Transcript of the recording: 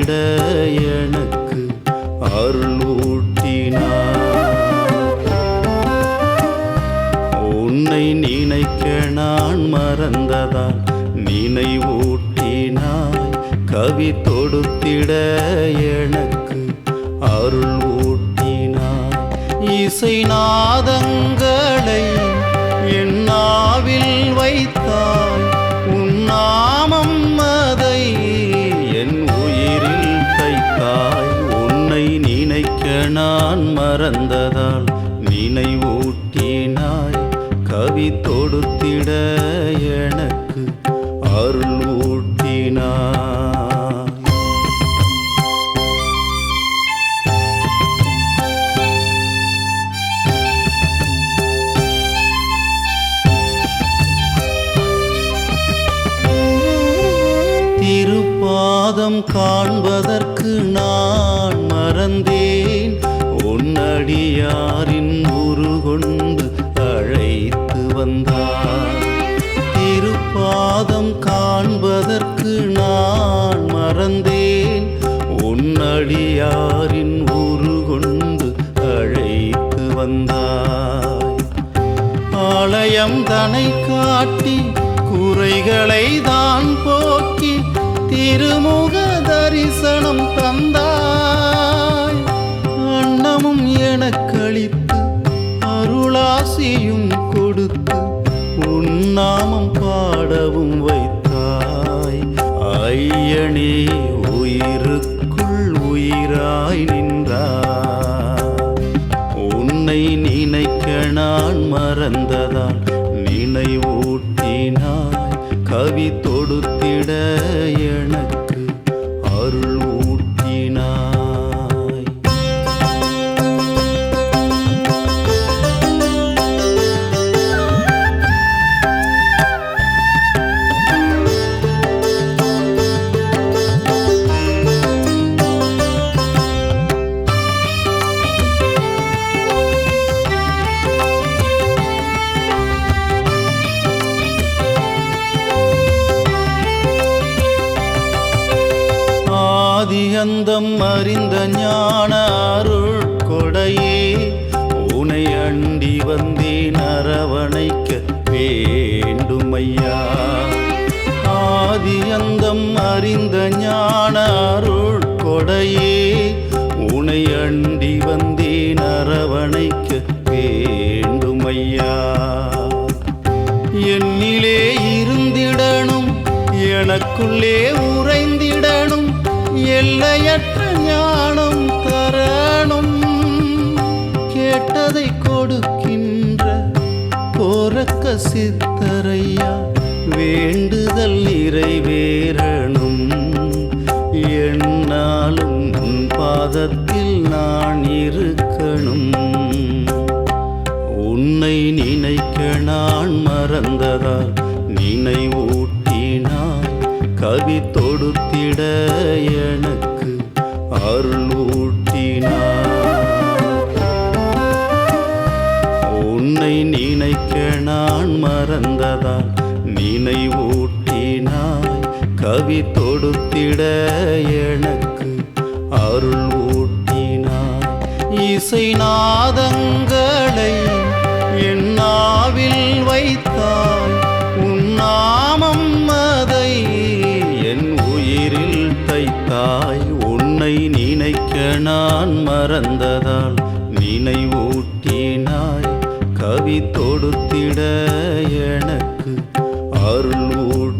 தொடுத்திட எனக்கு அருள் ஊட்டினார். உன்னை நினைக்க நான் மறந்ததால் நினைவூட்டினாய். கவி தொடுத்திட எனக்கு அருள் ஊட்டினாய். இசை நாதங்களை என் நாவில் வைத்தாய். உன் நாமம் அதை என் உயிரில் தைத்தாய். உன்னை நினைக்க நான் மறந்ததால் நினைவூட்டினாய். கவி தொடுத்திட எனக்கு அருள் ஊட்டினாய். திருப்பாதம் காண்பதற்கு நான் மறந்தேன். உன்னடியாரின் உருகொண்டு அழைத்து வந்தார். திருப்பாதம் காண்பதற்கு நான் மறந்தேன். உன்னடியாரின் உருகொண்டு அழைத்து வந்தாய். ஆலயம் தனை காட்டி குறைகளை தான் போக்கி திருமுக தரிசனம் தந்தாய். அன்னமும் எனக்களித்து அருளாசியும் கொடுத்து உன் நாமம் பாடவும் வைத்தாய். ஐயனே உயிருக்குள் உயிராய் நின்றாய். உன்னை நினைக்க நான் மறந்ததால் நினைவூட்டினாய். கவி தொடுத்திட எனக்கு அருள் ஊட்டினாய். ஆதியந்தம் அறிந்த ஞான அருள் கொடையே உனை அண்டி வந்தேன் அரவணைக்க வேண்டுமையா. ஆதியந்தம் அறிந்த ஞான அருள் கொடையே உனை அண்டி வந்தேன் அரவணைக்க வேண்டுமையா. என்னிலே இருந்திடணும் எனக்குள்ளே உறைந்திடணும். எல்லையற்ற ஞானம் தரணும். கேட்டதை கொடுக்கின்ற கோரக்க சித்தரையா. வேண்டுதல் நிறைவேறணும். என்னாலும் உன் பாதத்தில் நான் இருக்கணும். உன்னை நினைக்க நான் மறந்ததால் நினைவூட்டினாய். கவி தொடுத்திட எனக்கு அருள் ஊட்டினாய். உன்னை நினைக்க நான் மறந்ததால் நினைவூட்டினாய். கவி தொடுத்திட எனக்கு அருள் ஊட்டினாய். இசை நாதங்களை என் நாவில் வைத்தாய். உன் நாமம் அதை என் உயிரில் தைத்தாய். உன்னை நினைக்க நான் மறந்ததால் நினைவூட்டினாய். கவி தொடுத்திட எனக்கு அருள் ஊட்டினாய்.